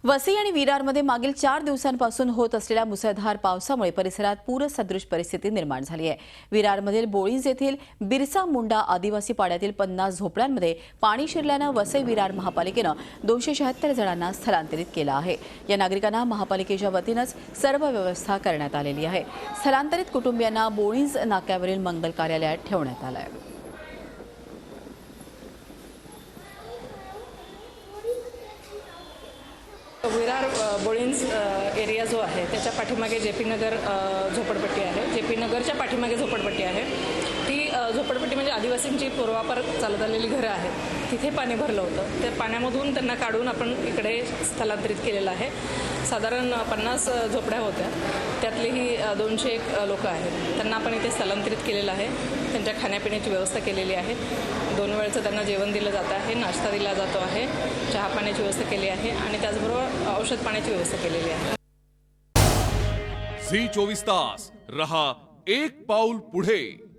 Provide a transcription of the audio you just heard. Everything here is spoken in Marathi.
वसई आणि विरारमध्ये मागील 4 दिवसांपासून होत असलेल्या मुसळधार पावसामुळे परिसरात पूरसदृश परिस्थिती निर्माण झाली आहे। विरारमधील बोळीज येथील बिरसा मुंडा आदिवासी पाड्यातील 50 झोपड्यांमध्ये पाणी शिरल्यानं वसई विरार महापालिकेनं 276 जणांना स्थलांतरित केलं आहे। या नागरिकांना महापालिकेच्या वतीनंच सर्व व्यवस्था करण्यात आलेली आहे। स्थलांतरित कुटुंबियांना बोळीज नाक्यावरील मंगल कार्यालयात ठेवण्यात आलं आहे। विरार बोळींज एरिया जो आहे त्याच्या पाठीमागे जेपी नगर झोपडपट्टी आहे। जेपी नगरच्या पाठीमागे झोपडपट्टी आहे। ती झोपडपट्टी म्हणजे आदिवासींची पूर्वापार चालत आलेली घरं आहेत। तिथे पाणी भरलं होतं। त्या पाण्यामधून त्यांना काढून आपण इकडे स्थलांतरित केलेलं आहे। साधारण 50 झोपड्या होत्या, त्यातलेही 201 लोक आहेत। त्यांना आपण इथे स्थलांतरित केलेलं आहे। त्यांच्या खाण्यापिण्याची व्यवस्था केलेली आहे। 2 वेळचं त्यांना जेवण दिलं जातं आहे, नाश्ता दिला जातो आहे, चहा पाण्याची व्यवस्था केली आहे आणि त्याचबरोबर औषध पाण्याची व्यवस्था केलेली आहे। झी 24 तास रहा एक पाऊल पुढे।